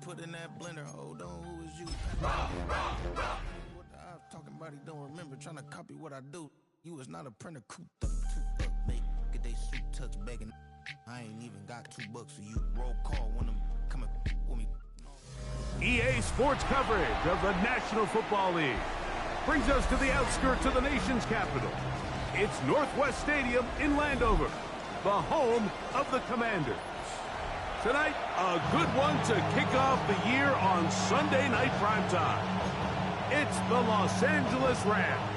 put in that blender. Hold on, who is you? What I'm talking about, he don't remember. Trying to copy what I do. You is not a printer, cooped up, toot up, make get they suit tucks begging. I ain't even got $2, so you roll call when I'm coming with me. EA Sports coverage of the National Football League brings us to the outskirts of the nation's capital. It's Northwest Stadium in Landover, the home of the Commanders. Tonight, a good one to kick off the year on Sunday night primetime. It's the Los Angeles Rams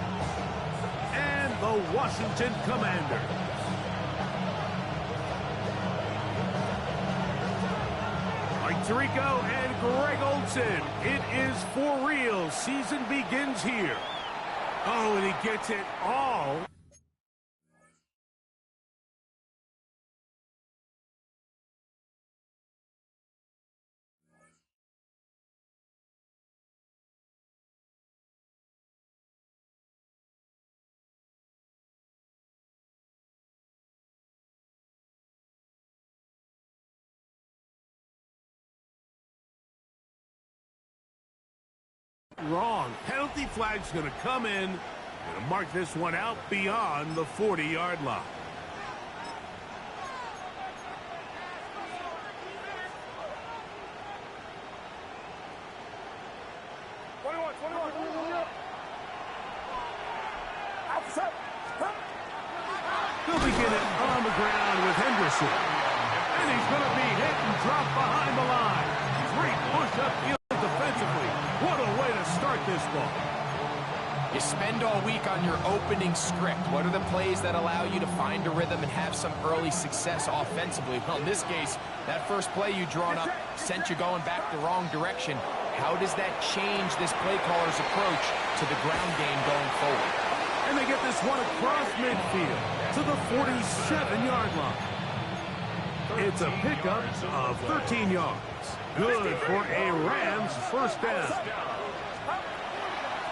and the Washington Commanders. Mike Tirico and Greg Olsen, it is for real. Season begins here. Oh, and he gets it all. Wrong. Penalty flag's going to come in. Going to mark this one out beyond the 40-yard line. He'll begin it on the ground with Henderson. And he's going to be hit and dropped behind the line. Great push-up field defensively. What a way to start this ball. You spend all week on your opening script. What are the plays that allow you to find a rhythm and have some early success offensively? Well, in this case, that first play you drawn up sent you going back the wrong direction. How does that change this play caller's approach to the ground game going forward? And they get this one across midfield to the 47-yard line. It's a pickup of 13 yards. Good for a Rams first down.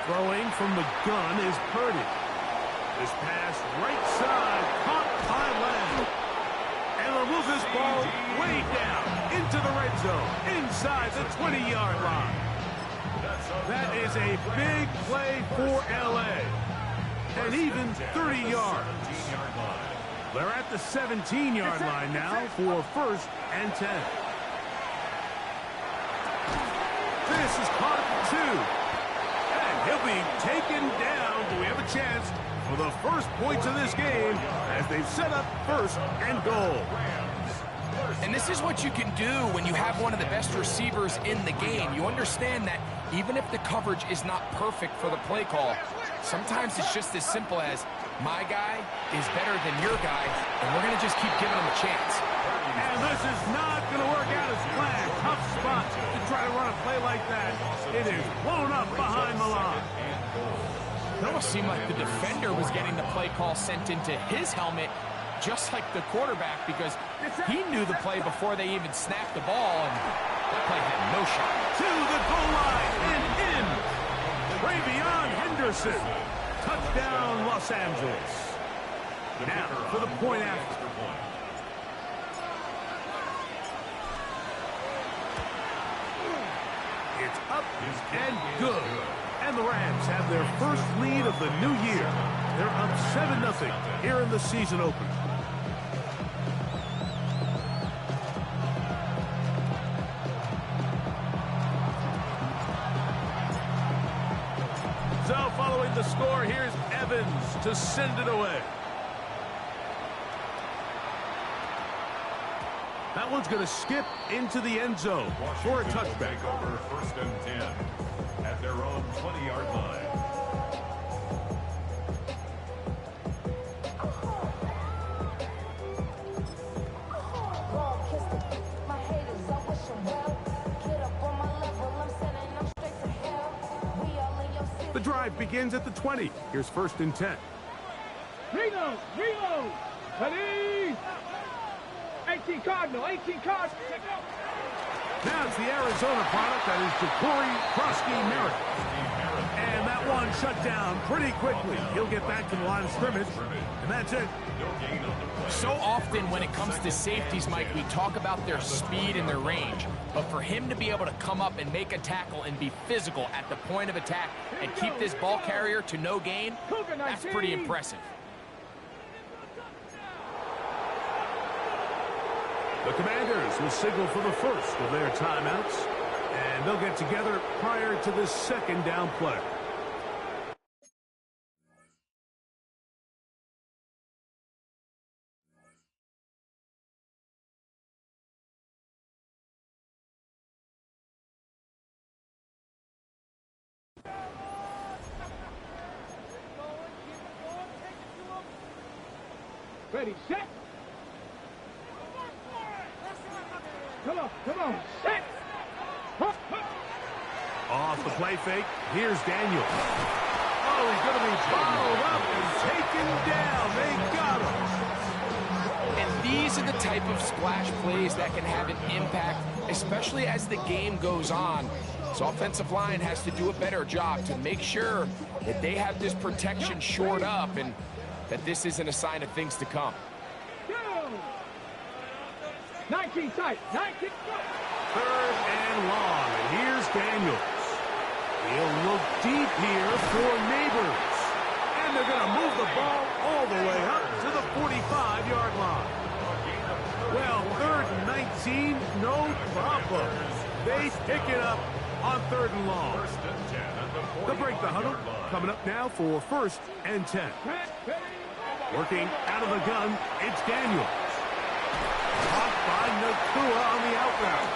Throwing from the gun is Purdy. This pass right side caught by Lamb. And they'll move this ball way down into the red zone inside the 20-yard line. That is a big play for L.A. And even 30 yards. They're at the 17-yard line now for 1st and 10. This is caught at 2. And he'll be taken down. Do we have a chance for the first points of this game as they've set up 1st and goal? And this is what you can do when you have one of the best receivers in the game. You understand that even if the coverage is not perfect for the play call, sometimes it's just as simple as my guy is better than your guy, and we're going to just keep giving him a chance. And this is not going to work out as planned. Tough spot to try to run a play like that. It is blown up behind the line. It almost seemed like the defender was getting the play call sent into his helmet, just like the quarterback, because he knew the play before they even snapped the ball, and that play had no shot. To the goal line and in. Ravion Henderson. Touchdown, Los Angeles. Now for the point after. It's up and good. And the Rams have their first lead of the new year. They're up 7-0 here in the season opener. So following the score, here's Evans to send it away. That one's going to skip into the end zone for a touchback. Over 1st and 10 at their own 20-yard line. The drive begins at the 20. Here's 1st and 10. Reload! Ready! 18 Cardinal, 18 Cardinal. Now it's the Arizona product, that is Ja'Cory Krosky Merritt. And that that one shut down pretty quickly. He'll get back to the line of scrimmage, and that's it. So often when it comes to safeties, Mike, we talk about their speed and their range. But for him to be able to come up and make a tackle and be physical at the point of attack and keep this ball carrier to no gain, that's pretty impressive. The Commanders will signal for the first of their timeouts, and they'll get together prior to the second down play. Ready, set. Come on, set. Off the play fake, here's Daniel. Oh, he's going to be bottled up and taken down. They got him. And these are the type of splash plays that can have an impact, especially as the game goes on. So offensive line has to do a better job to make sure that they have this protection shored up and that this isn't a sign of things to come. 19 tight, 19. Third and long, and here's Daniels. He'll look deep here for Neighbors. And they're going to move the ball all the way up to the 45-yard line. Well, third and 19, no problem. They pick it up on third and long. They'll break the huddle. Coming up now for first and 10. Working out of the gun, it's Daniels. Caught by Nacua on the out route.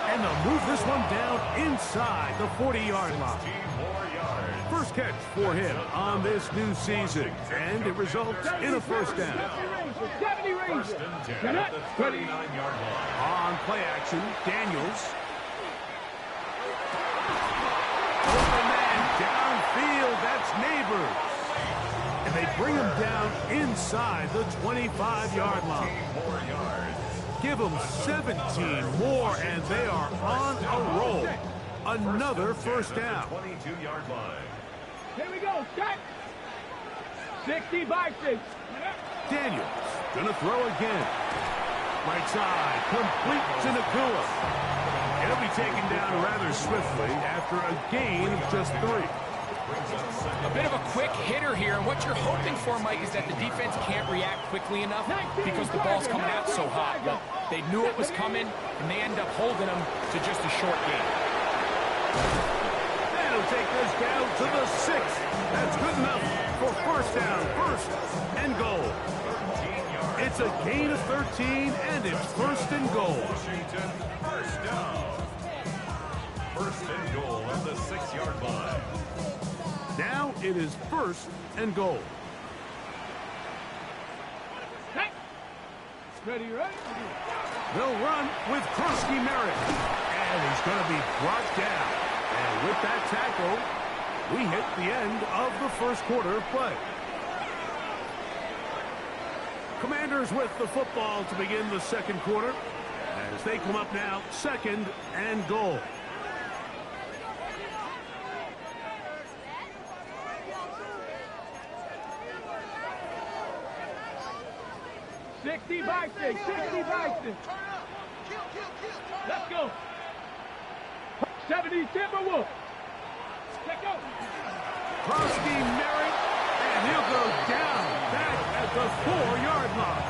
And they'll move this one down inside the 40-yard line. First catch for him on this new season. And it results in a first down. 70 Rangers. On play action, Daniels. Open man downfield, that's Neighbors. And they bring him down inside the 25-yard line. Give them 17 more, and they are on a roll. Another first down. 22-yard line. Here we go, set. 60 by 6. Daniels gonna throw again. Right side, complete to Nacua. It'll be taken down rather swiftly after a gain of just 3. A bit of a quick hitter here, and what you're hoping for, Mike, is that the defense can't react quickly enough because the ball's coming out so hot. But they knew it was coming, and they end up holding them to just a short gain. That'll take this down to the 6. That's good enough for first down, first and goal. It's a gain of 13, and it's first and goal. Washington, first down. First and goal at the 6-yard line. Now it is first and goal. Ready. They'll run with Krusky Merritt. And he's going to be brought down. And with that tackle, we hit the end of the first quarter of play. Commanders with the football to begin the second quarter as they come up now second and goal. By 6, 60 by 6. Let's go. 70 Timberwolves. Let's go. Krusky Merritt, and he'll go down back at the 4-yard line.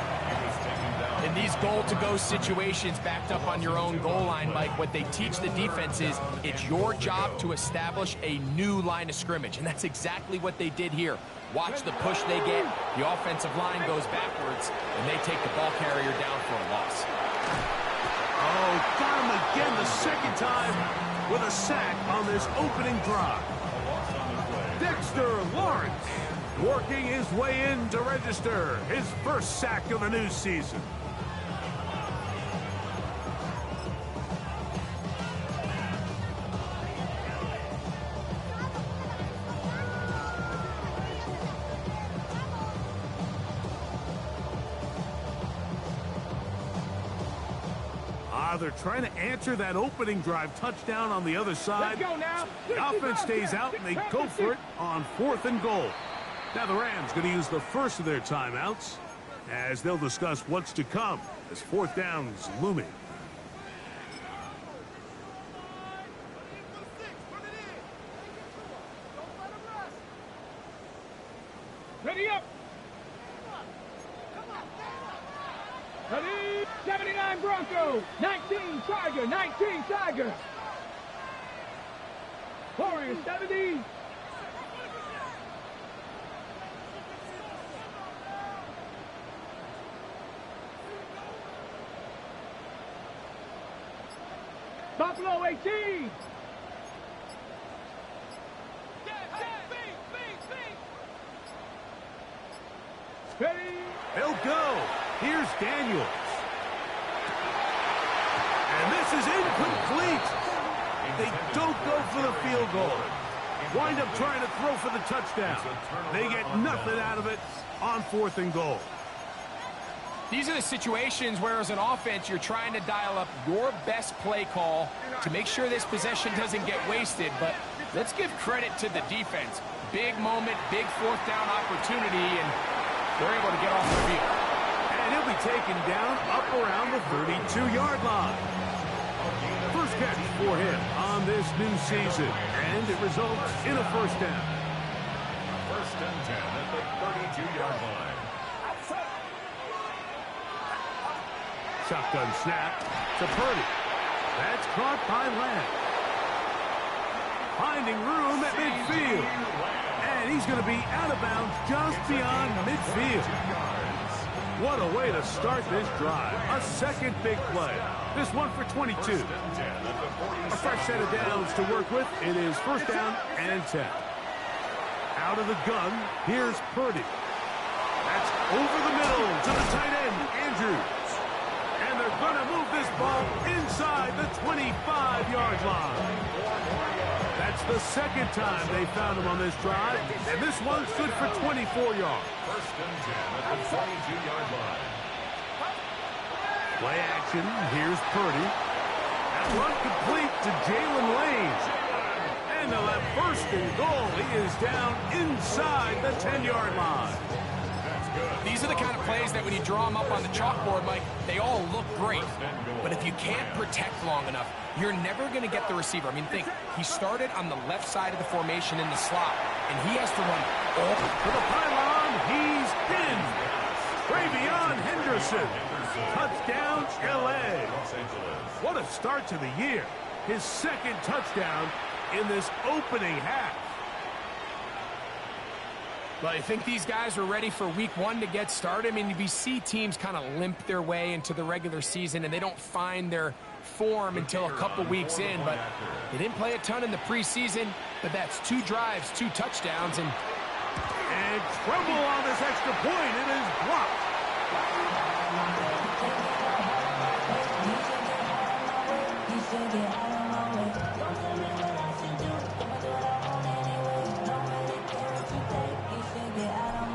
In these goal-to-go situations backed up on your own goal line, Mike, what they teach the defense is it's your job to establish a new line of scrimmage, and that's exactly what they did here. Watch the push they get. The offensive line goes backwards, and they take the ball carrier down for a loss. Oh, got him again the second time with a sack on this opening drive. Dexter Lawrence working his way in to register his first sack of the new season. they're trying to answer that opening drive touchdown on the other side. Let's go now. The offense stays out, and they go for it on 4th and goal. Now the Rams going to use the first of their timeouts as they'll discuss what's to come as 4th down is looming. Ready up. Ready. 79 Broncos. 19 Tiger. 19 Tiger. Warriors 70. Buffalo 18. Ready. They'll go. Here's Daniels. And this is incomplete. They don't go for the field goal. Wind up trying to throw for the touchdown. They get nothing out of it on 4th and goal. These are the situations where, as an offense, you're trying to dial up your best play call to make sure this possession doesn't get wasted. But let's give credit to the defense. Big moment, big 4th down opportunity, and they're able to get off the field. And he'll be taken down up around the 32-yard line. First catch for him on this new season, and it results in a 1st down. 1st and 10 at the 32-yard line. Shotgun snap to Purdy. That's caught by Lamb. Finding room at midfield. And he's going to be out of bounds just beyond midfield. What a way to start this drive. A second big play. This one for 22. A fresh set of downs to work with. It is 1st down and 10. Out of the gun, here's Purdy. That's over the middle to the tight end, Andrews. And they're going to move this ball inside the 25-yard line. That's the second time they found him on this drive, and this one's good for 24 yards. 1st and 10 at the 22-yard line. Play action, here's Purdy. That run complete to Jalen Lane. And they'll have 1st and goal. He is down inside the 10-yard line. These are the kind of plays that when you draw them up on the chalkboard, Mike, they all look great. But if you can't protect long enough, you're never going to get the receiver. I mean, think, he started on the left side of the formation in the slot, and he has to run all to the pylon. He's in. Travion Henderson. Touchdown, L.A. What a start to the year. His 2nd touchdown in this opening half. Well, I think these guys are ready for week 1 to get started. I mean, we see teams kind of limp their way into the regular season, and they don't find their form until a couple weeks in. But they didn't play a ton in the preseason, but that's 2 drives, 2 touchdowns, and trouble on this extra point. It is blocked.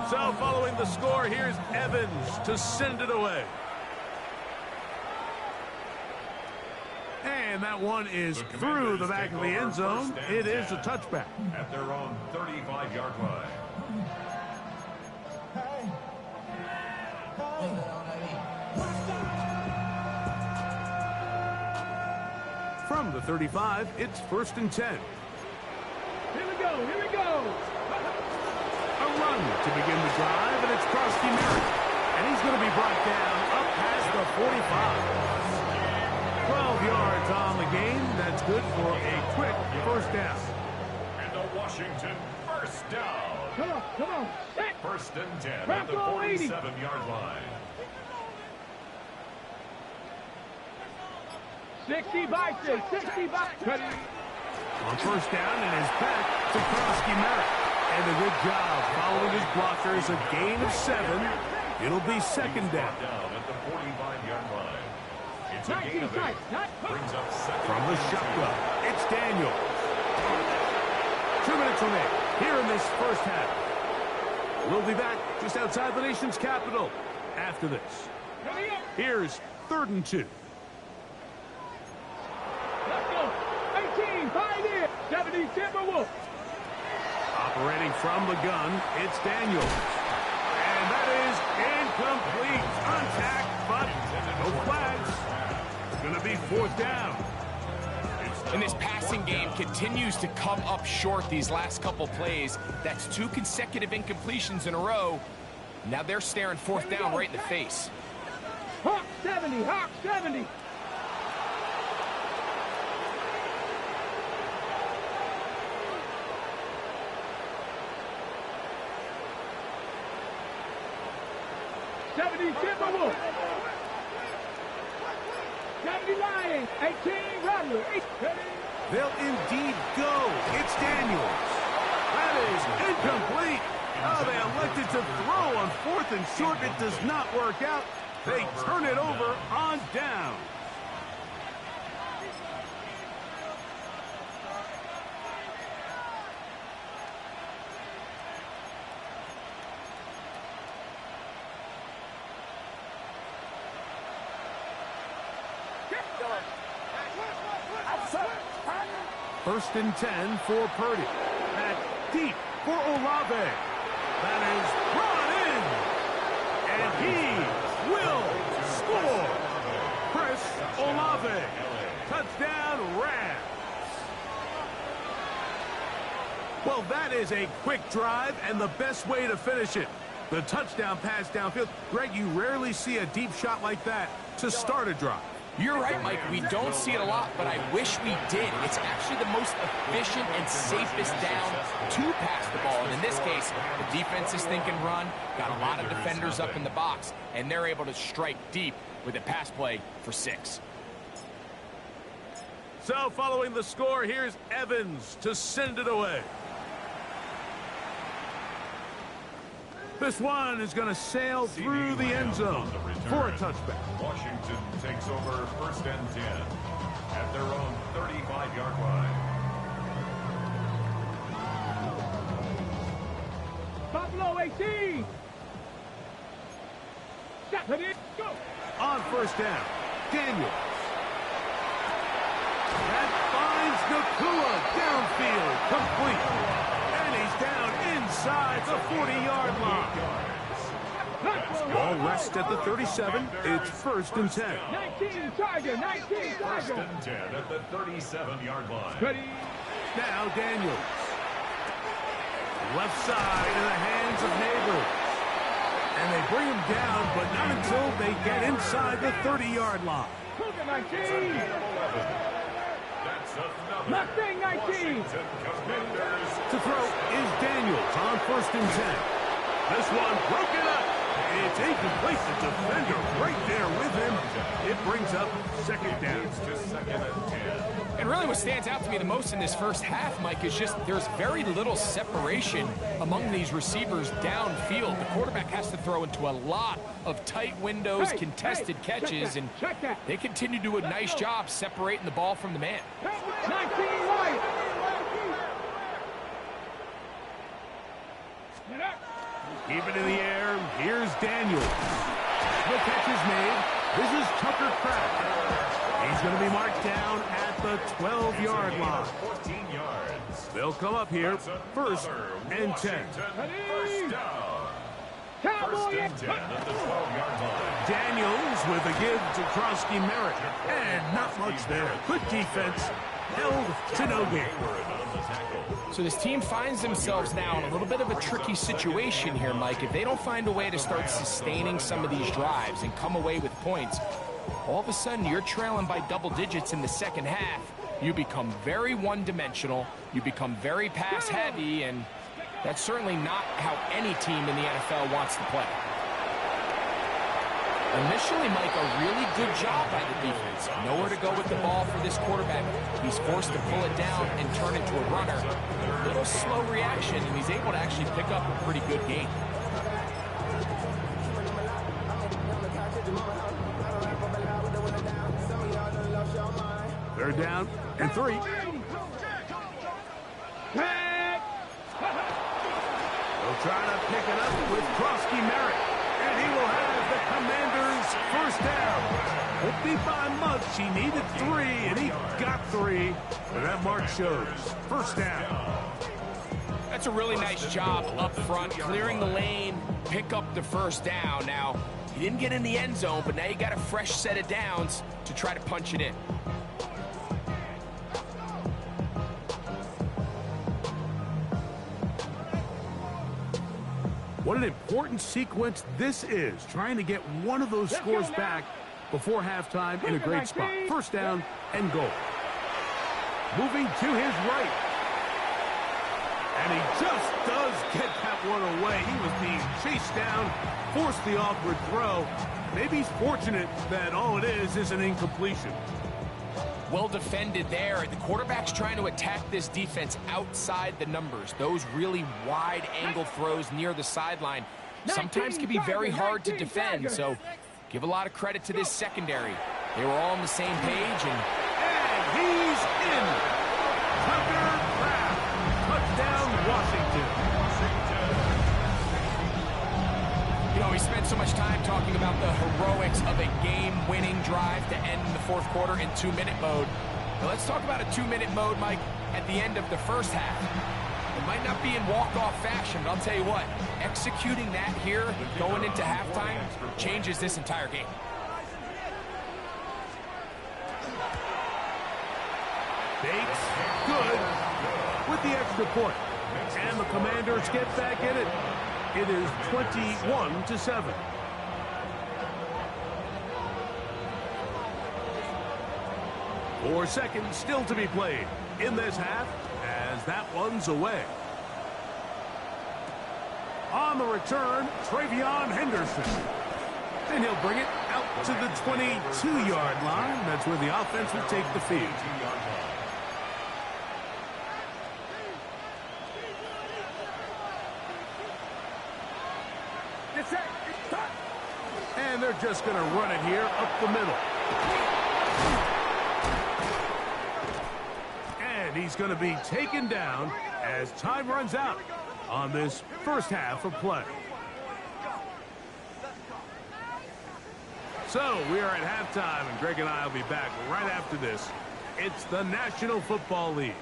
So following the score, here's Evans to send it away. And that one is through the back of the end zone. It is a touchback. At their own 35-yard line. From the 35, it's 1st and 10. Here we go. Here we go. A run to begin the drive, and it's Krosky Merritt. And he's going to be brought down up past the 45. 12 yards on the game. That's good for a quick 1st down. And the Washington 1st down. Come on. Set. 1st and 10 at the Bronco 80. 47-yard line. 60 by 6. 60 by 6. On 1st down, and is back to Krosky Merritt. And a good job following his blockers. A gain of 7. It'll be 2nd down. At the 45-yard line. It's a gain 19 of 8. tight. Brings up 2nd. From the shotgun, it's Daniels. 2 minutes remain here in this 1st half. We'll be back just outside the nation's capital after this. Here's 3rd and 2. 70 Timberwolves. Operating from the gun, it's Daniels. And that is incomplete. Contact, but no flags. It's going to be fourth down. And this passing game continues to come up short these last couple plays. That's 2 consecutive incompletions in a row. Now they're staring fourth down right in the face. Hawk 70, Hawk 70. Timberwolves. 70 Lions. 18 Rattlers. They'll indeed go. It's Daniels. That is incomplete. Oh, they elected to throw on 4th and short. It does not work out. They turn it over on down. First and 10 for Purdy. Back deep for Olave. That is brought in. And he will score. Chris Olave. Touchdown, Rams. Well, that is a quick drive and the best way to finish it. The touchdown pass downfield. Greg, you rarely see a deep shot like that to start a drive. You're right, Mike. We don't see it a lot, but I wish we did. It's actually the most efficient and safest down to pass the ball. And in this case, the defense is thinking run, got a lot of defenders up in the box, and they're able to strike deep with a pass play for 6. So following the score, here's Evans to send it away. This one is going to sail through the end zone for a touchback. Washington takes over first and 10 at their own 35-yard line. Buffalo 18. Go. On first down, Daniels. That finds Nakua downfield, complete. And he's down inside the 40-yard line. Ball rests at the 37. It's first and 10. 19 Tiger, 19 First Tiger. and 10 at the 37-yard line. Ready. Now Daniels. Left side in the hands of Neighbors. And they bring him down, but not until they get inside the 30-yard line. Cougar 19. That's another Mustang 19. Washington Commanders. To throw is Daniels on first and 10. This one broken up. It's incomplete. The defender right there with him. It brings up second down. To second and 10. And really what stands out to me the most in this first half, Mike, is just there's very little separation among these receivers downfield. The quarterback has to throw into a lot of tight windows, contested catches, and they continue to do a nice job separating the ball from the man. 19 Lions. Keep it in the air. Here's Daniels. The catch is made. This is Tucker Kraft. He's going to be marked down at the 12-yard line. 14 yards. They'll come up here first and 10. First down. Cowboy. First and 10 at the 12-yard line. Daniels with a give to Krosky Merritt. And not much there. Good defense. Held to no gain. So this team finds themselves now in a little bit of a tricky situation here, Mike. If they don't find a way to start sustaining some of these drives and come away with points, all of a sudden you're trailing by double digits in the second half. You become very one-dimensional. You become very pass-heavy, and that's certainly not how any team in the NFL wants to play. Initially, Mike, a really good job by the defense. Nowhere to go with the ball for this quarterback. He's forced to pull it down and turn into a runner. A little slow reaction, and he's able to actually pick up a pretty good gain. Third down and 3. They'll try to pick it up with Krosky Merritt. And he will have the Commanders' first down. Won't be by much. He needed 3, and he got 3. But that mark shows. First down. That's a really nice job up front, clearing the lane, pick up the first down. Now, he didn't get in the end zone, but now you got a fresh set of downs to try to punch it in. What an important sequence this is, trying to get one of those scores back before halftime in a great spot. First down and goal. Moving to his right. And he just does get that one away. He was being chased down, forced the awkward throw. Maybe he's fortunate that all it is an incompletion. Well defended there. The quarterback's trying to attack this defense outside the numbers. Those really wide angle throws near the sideline sometimes can be very hard to defend. So give a lot of credit to this secondary. They were all on the same page. And he's in. Tucker Kraft. Touchdown, Washington. You know, we spent so much time talking about the heroics of a game-winning drive to end the fourth quarter in 2-minute mode. Now let's talk about a 2-minute mode, Mike, at the end of the first half. It might not be in walk-off fashion, but I'll tell you what, executing that here, going into halftime, changes this entire game. Bates, good, with the extra point. And the Commanders get back in it. It is 21-7. Four seconds still to be played in this half as that one's away. On the return, Travion Henderson. And he'll bring it out to the 22-yard line. That's where the offense will take the field. And they're just going to run it here up the middle. And he's going to be taken down as time runs out on this first half of play. So we are at halftime, and Greg and I will be back right after this. It's the National Football League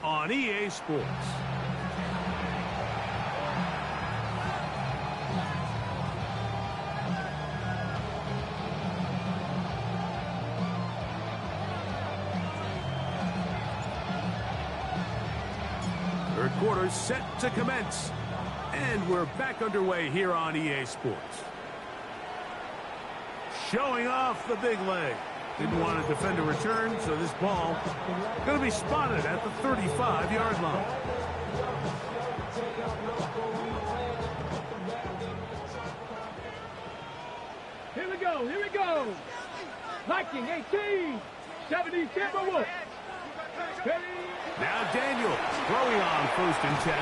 on EA Sports. Third quarter set to commence. And we're back underway here on EA Sports. Showing off the big leg. Didn't want to defend a return, so this ball going to be spotted at the 35-yard line. Here we go, here we go. Viking 18, 70 Timberwolves. Now Daniels throwing on 1st and 10.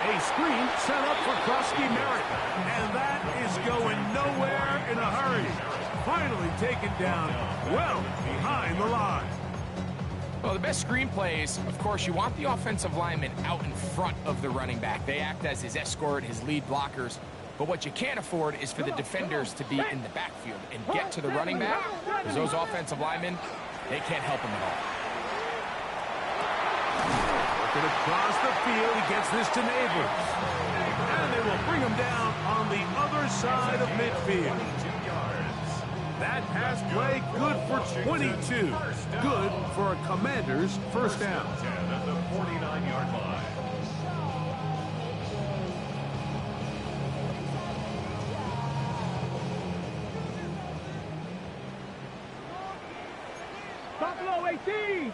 A screen set up for Krusky Merritt. And that is going nowhere in a hurry. Finally taken down well behind the line. Well, the best screen plays, of course, you want the offensive lineman out in front of the running back. They act as his escort, his lead blockers. But what you can't afford is for the defenders to be in the backfield and get to the running back, because those offensive linemen, they can't help him at all. Working across the field, he gets this to Neighbors. And they will bring him down on the other side of midfield. That pass play good for 22. Good for a Commander's first down. At the 49-yard line. Buffalo 18.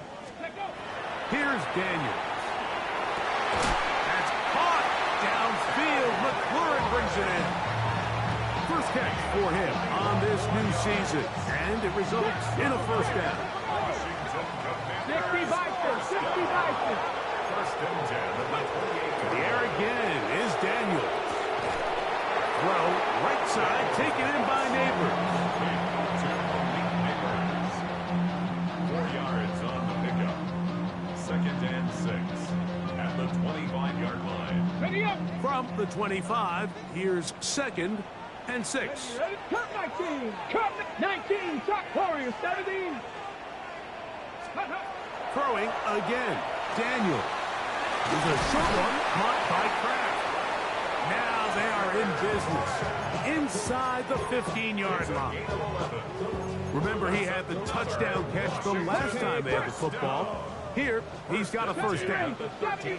Here's Daniels. That's caught downfield. McLaurin brings it in. First catch for him on this new season, and it results in a first down. 60 Vikings, 60 Vikings. First and 10 at the 28. The air again is Daniels. Throw right side, taken in by Neighbors. 4 yards on the pickup. 2nd and 6 at the 25-yard line. Ready up. From the 25, here's 2nd and 6. Cut 19. Cut 19. Shot Warriors 17. Throwing again. Daniel. There's a short one caught by Kraft. Now they are in business. Inside the 15-yard line. Remember, he had the touchdown catch the last time they had the football. Here, he's got a first down. Working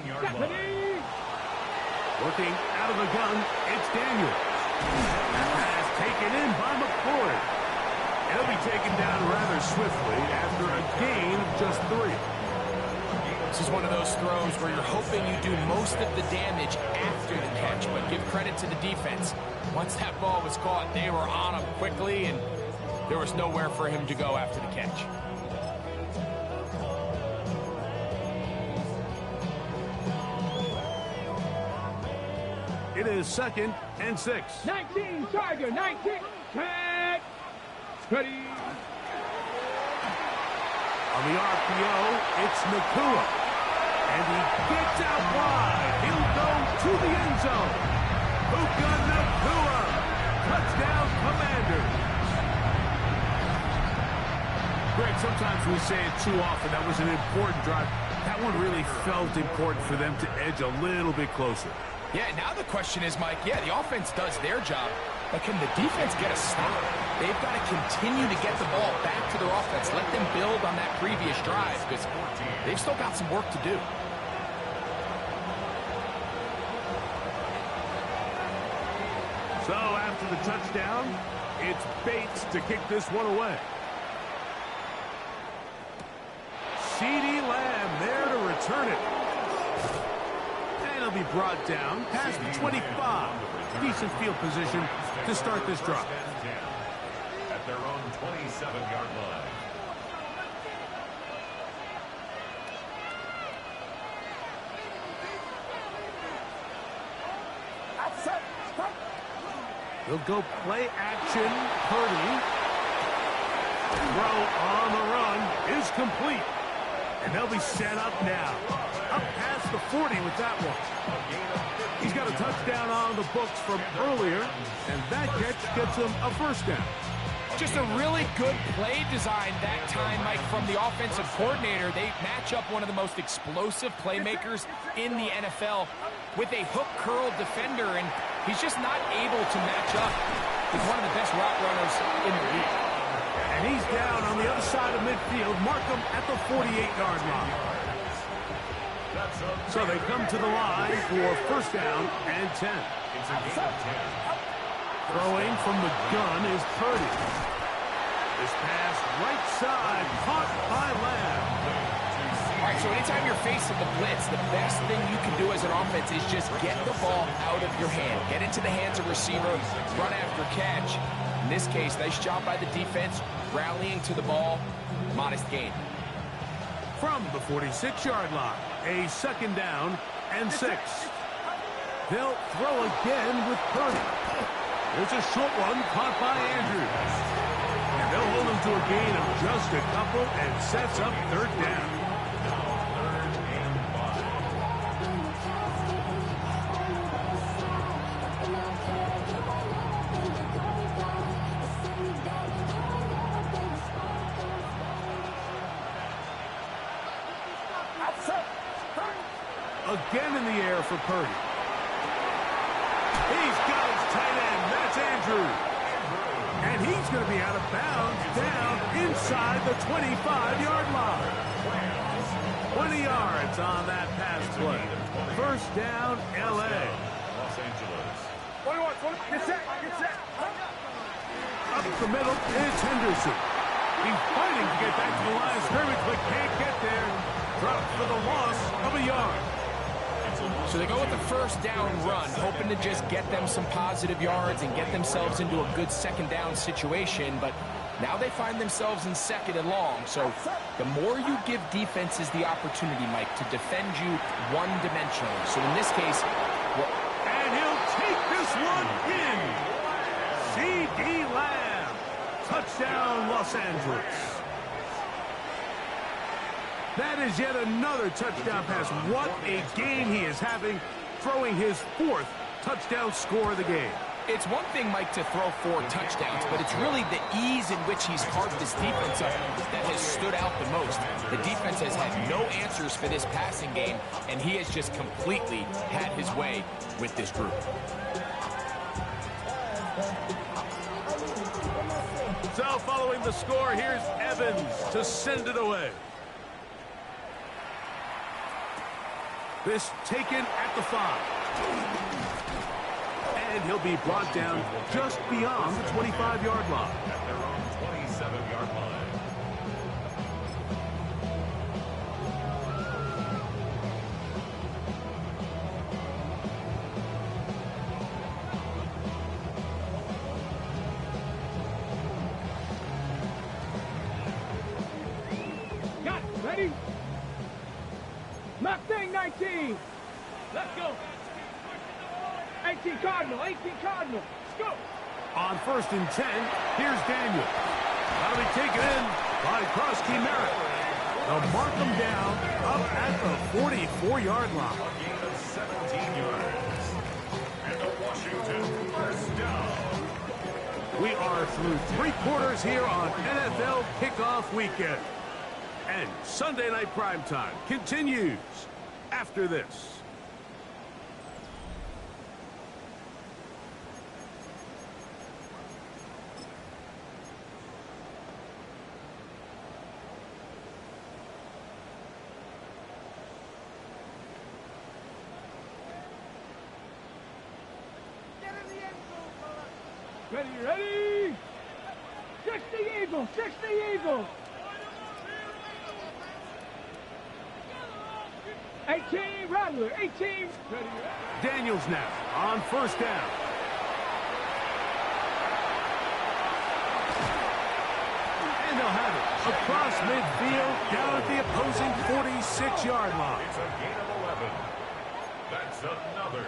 out of the gun, it's Daniel. That pass taken in by McCoy. He'll be taken down rather swiftly after a gain of just 3. This is one of those throws where you're hoping you do most of the damage after the catch, but give credit to the defense. Once that ball was caught, they were on him quickly, and there was nowhere for him to go after the catch. It is 2nd and 6. 19 Tiger. 19. Tag. Ready. On the RPO, it's Nakua. And he gets out wide. He'll go to the end zone. Puka Nakua. Touchdown, Commanders. Greg, sometimes we say it too often. That was an important drive. That one really felt important for them to edge a little bit closer. Yeah, now the question is, Mike, yeah, the offense does their job, but can the defense get a stop? They've got to continue to get the ball back to their offense. Let them build on that previous drive, because they've still got some work to do. So after the touchdown, it's Bates to kick this one away. CeeDee Lamb there to return it. And he'll be brought down past the 25. Decent field position to start this drive. At their own 27-yard line. He'll go play action. Purdy. Throw on the run is complete. And they'll be set up now. Up past the 40 with that one. He's got a touchdown on the books from earlier, and that catch gets him a first down. Just a really good play design that time, Mike, from the offensive coordinator. They match up one of the most explosive playmakers in the NFL with a hook curl defender, and he's just not able to match up with one of the best route runners in the league. And he's down on the other side of midfield. Mark him at the 48-yard line. So they come to the line for first down and 10. Throwing from the gun is Purdy. This pass right side, caught by Lamb. All right, so anytime you're facing the blitz, the best thing you can do as an offense is just get the ball out of your hand. Get into the hands of receiver, run after catch. In this case, nice job by the defense, rallying to the ball, modest gain. From the 46-yard line, a second down and 6. They'll throw again with Purdy. There's a short one caught by Andrews. And they'll hold him to a gain of just a couple and sets up third down. Again in the air for Purdy. He's got his tight end. That's Andrews. And he's going to be out of bounds down inside the 25-yard line. 20 yards on that pass play. First down, L.A. Los Angeles. 21, get set, get set. Up the middle is Henderson. He's fighting to get back to the line of scrimmage, but can't get there. Dropped for the loss of a yard. So they go with the first down run, hoping to just get them some positive yards and get themselves into a good second down situation, but now they find themselves in second and long. So the more you give defenses the opportunity, Mike, to defend you one-dimensionally. So in this case, and he'll take this one in. CeeDee Lamb. Touchdown, Los Angeles. That is yet another touchdown pass. What a game he is having, throwing his 4th touchdown score of the game. It's one thing, Mike, to throw 4 touchdowns, but it's really the ease in which he's carved this defense up that has stood out the most. The defense has had no answers for this passing game, and he has just completely had his way with this group. So following the score, here's Evans to send it away. This taken at the 5. And he'll be brought down just beyond the 25-yard line. At their own 27-yard line. Got it. Ready? Mustang 19. Let's go. 18 Cardinal. 18 Cardinal. Let's go. On 1st and 10, here's Daniel. That'll be taken in by Krosky Merritt. They'll mark him down up at the 44-yard line. A gain of 17 yards. And the Washington first down. We are through 3 quarters here on NFL Kickoff Weekend. And Sunday Night Primetime continues after this. Ready, ready. 60 Eagles. 60 Eagles. 18 Rattler. 18. Ready, ready. Daniels now on 1st down. And they'll have it across midfield down at the opposing 46-yard line. It's a gain of 11. That's another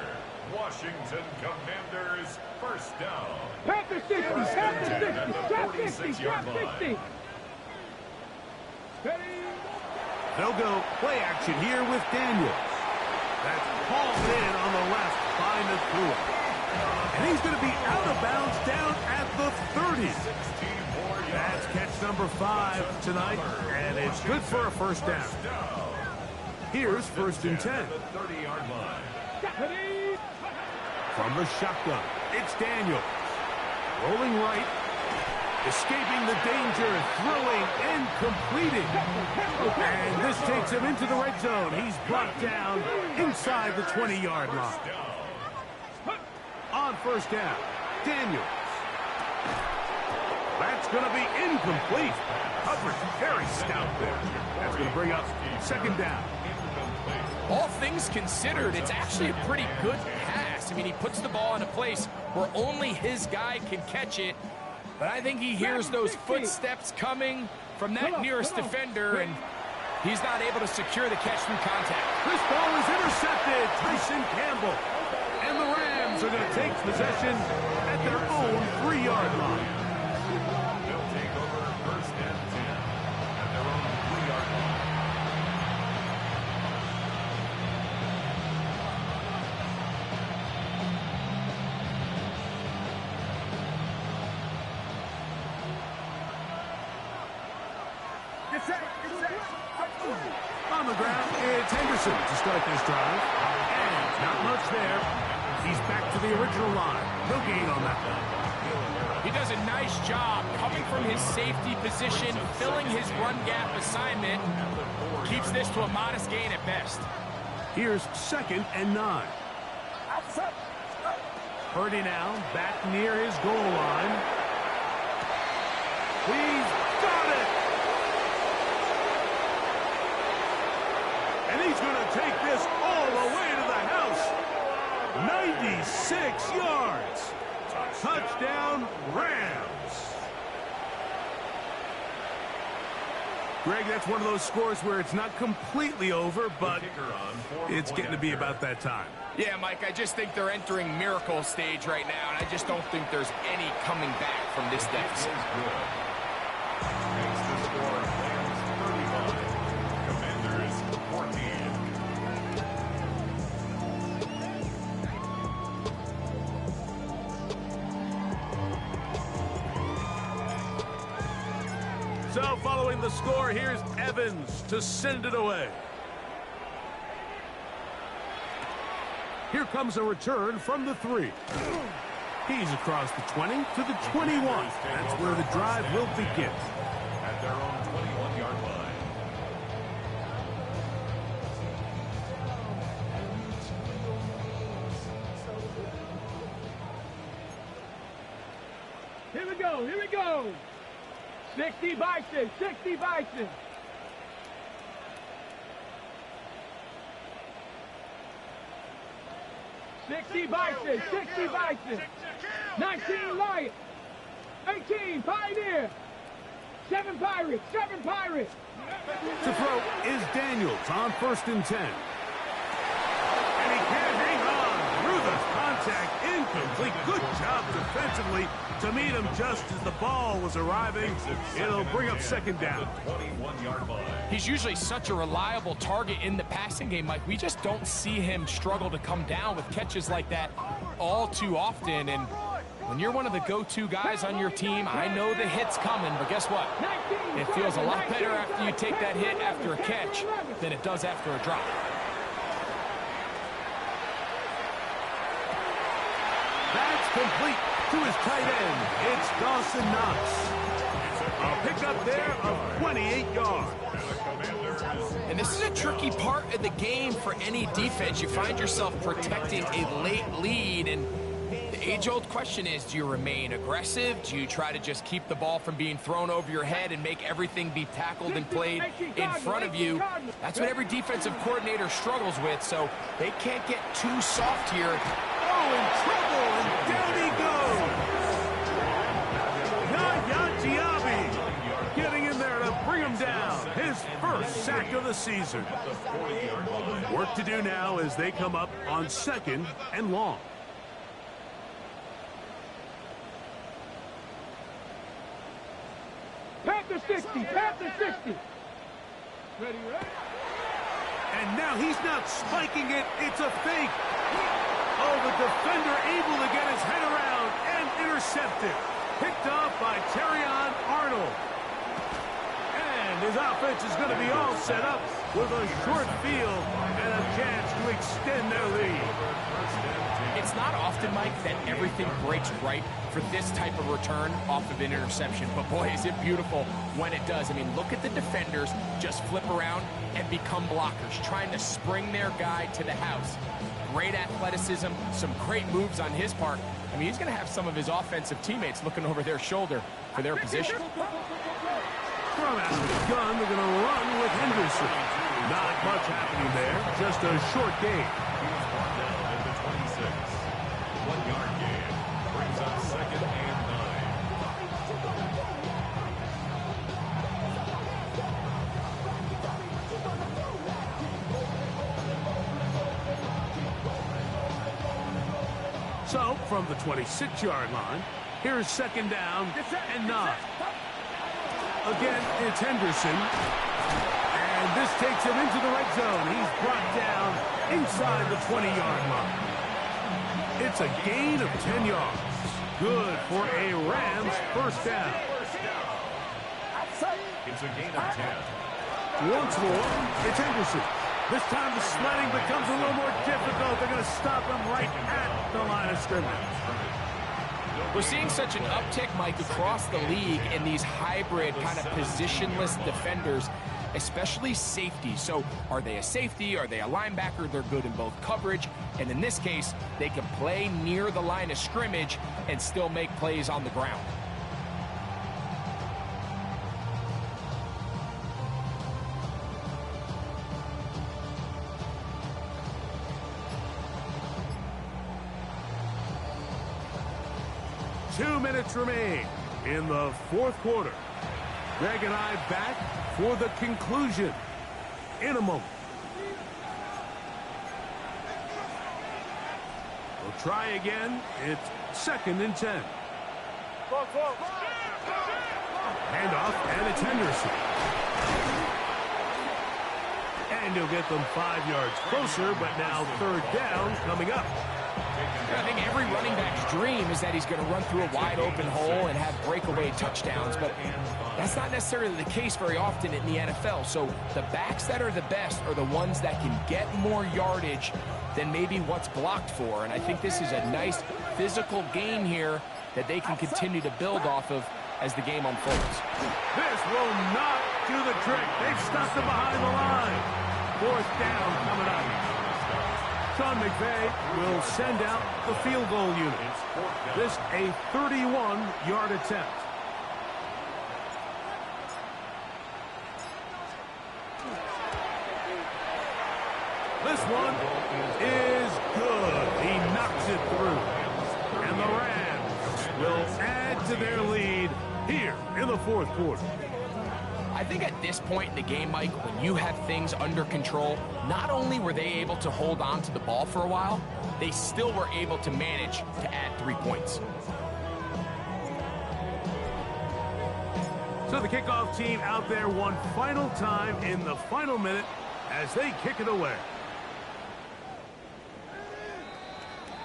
Washington Commanders first down. Panther 60. Panther 60. Drop 60. Drop 60. Ready. They'll go play action here with Daniels. That's hauled in on the left by McClure. And he's going to be out of bounds down at the 30. 16 more yards. That's catch number 5 tonight, and it's good for a first down. Here's 1st and 10. At the 30-yard line. Ready. From the shotgun, it's Daniels. Rolling right, escaping the danger, throwing and completing. And this takes him into the red zone. He's brought down inside the 20-yard line. On 1st down, Daniels. That's going to be incomplete. Coverage very stout there. That's going to bring up 2nd down. All things considered, it's actually a pretty good pass. I mean, he puts the ball in a place where only his guy can catch it. But I think he hears those footsteps coming from that nearest defender, and he's not able to secure the catch through contact. This ball is intercepted. Tyson Campbell. And the Rams are going to take possession at their own 3-yard line. They'll take over 1st and 10 at their own 3-yard line. On the ground, it's Henderson to start this drive. And not much there. He's back to the original line. No gain on that one. He does a nice job coming from his safety position, filling his run gap assignment. Keeps this to a modest gain at best. Here's 2nd and 9. Purdy now back near his goal line. He's got it! And he's going to take this all the way to the house. 96 yards. Touchdown, Rams. Greg, that's one of those scores where it's not completely over, but it's getting to be about that time. Yeah, Mike, I just think they're entering miracle stage right now, and I just don't think there's any coming back from this deficit. Makes the score Rams 35, Commanders 14. So following the score, here's Evans to send it away. Here comes a return from the 3. He's across the 20 to the 21. That's where the drive will begin. At their own 21-yard line. Here we go, here we go. 60 Bison, 60 Bison. 60 Bison, 60 Bison. 19 Lions. 18 Pioneer. 7 Pirates, 7 Pirates. To throw is Daniels on 1st and 10. And he can't hang on through the contact. Incomplete. Good job defensively to meet him just as the ball was arriving. It'll bring up 2nd down. 21-yard line. He's usually such a reliable target in the passing game, Mike. We just don't see him struggle to come down with catches like that all too often. And when you're one of the go-to guys on your team, I know the hit's coming, but guess what? It feels a lot better after you take that hit after a catch than it does after a drop. That's complete to his tight end. It's Dawson Knox. A pickup there of 28 yards. And this is a tricky part of the game for any defense. You find yourself protecting a late lead, and the age-old question is, do you remain aggressive? Do you try to just keep the ball from being thrown over your head and make everything be tackled and played in front of you? That's what every defensive coordinator struggles with, so they can't get too soft here. Oh, in trouble, and down he goes. Yaya Diaby getting in there to bring him down. His first sack of the season. Work to do now as they come up on 2nd and long. Panther 60, Panther 60. Ready, ready? And now he's not spiking it, it's a fake. Oh, the defender able to get his head around and intercept it. Picked off by Terrion Arnold. And his offense is going to be all set up with a short field and a chance to extend their lead. It's not often, Mike, that everything breaks right for this type of return off of an interception. But boy, is it beautiful when it does. I mean, look at the defenders just flip around and become blockers, trying to spring their guy to the house. Great athleticism, some great moves on his part. I mean, he's going to have some of his offensive teammates looking over their shoulder for their position. From out of the gun, they're going to run with Henderson. Not much happening there, just a short gain. At the 26. 1-yard gain. Brings up 2nd and 9. So, from the 26-yard line, here's 2nd down and 9. Again, it's Henderson. And this takes him into the red zone. He's brought down inside the 20-yard line. It's a gain of 10 yards. Good for a Rams first down. It's a gain of 10. Once more, it's Henderson. This time the sledding becomes a little more difficult. They're going to stop him right at the line of scrimmage. We're seeing such an uptick, Mike, across the league in these hybrid kind of positionless defenders, especially safety. So are they a safety? Are they a linebacker? They're good in both coverage. And in this case, they can play near the line of scrimmage and still make plays on the ground. Two minutes remain in the fourth quarter. Greg and I back for the conclusion in a moment. We'll try again. It's 2nd and 10. Handoff, and it's Henderson. And he'll get them 5 yards closer, but now third down coming up. I think every running back's dream is that he's going to run through a wide-open hole and have breakaway touchdowns, but that's not necessarily the case very often in the NFL. So the backs that are the best are the ones that can get more yardage than maybe what's blocked for, and I think this is a nice physical game here that they can continue to build off of as the game unfolds. This will not do the trick. They've stopped him behind the line. Fourth down coming up. Sean McVay will send out the field goal unit. This a 31-yard attempt. This one is good. He knocks it through. And the Rams will add to their lead here in the fourth quarter. I think at this point in the game, Mike, when you have things under control, not only were they able to hold on to the ball for a while, they still were able to manage to add 3 points. So the kickoff team out there one final time in the final minute as they kick it away.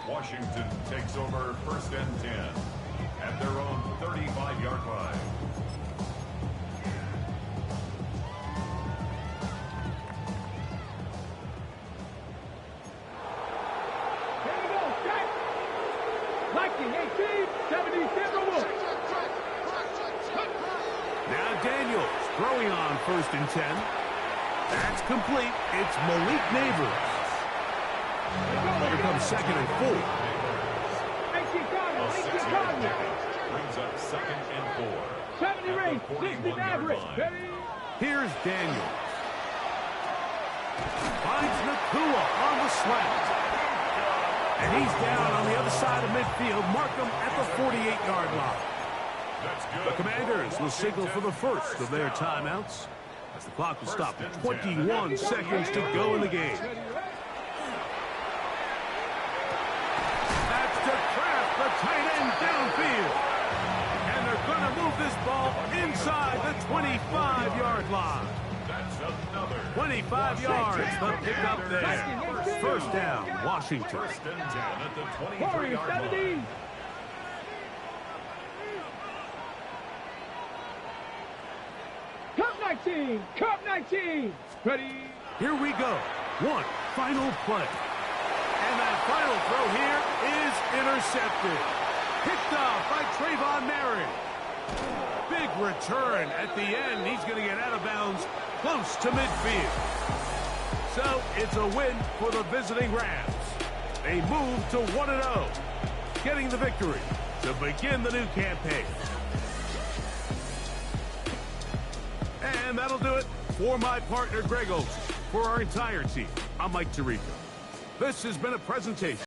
Washington takes over 1st and 10 at their own 35-yard line. Now Daniels throwing on 1st and 10. That's complete. It's Malik Neighbors. Here comes 2nd and 4. Brings up 2nd and 4. 70 range, 60 average. Here's Daniels. Finds Nakua on the slant. And he's down on the other side of midfield. Mark him at the 48-yard line. The Commanders will signal for the first of their timeouts as the clock will stop at 21 seconds to go in the game. That's to Kraft, the tight end downfield. And they're going to move this ball inside the 25-yard line. 25 yards, the pickup there. First down, Washington. 1st and 10 at the 23-yard line. Cup 19. Ready. Here we go. One final play. And that final throw here is intercepted. Picked off by Trayvon Merritt. Big return at the end. He's going to get out of bounds close to midfield. So it's a win for the visiting Rams. They move to 1-0, getting the victory to begin the new campaign. And that'll do it for my partner, Greg Olsen. For our entire team, I'm Mike Tirico. This has been a presentation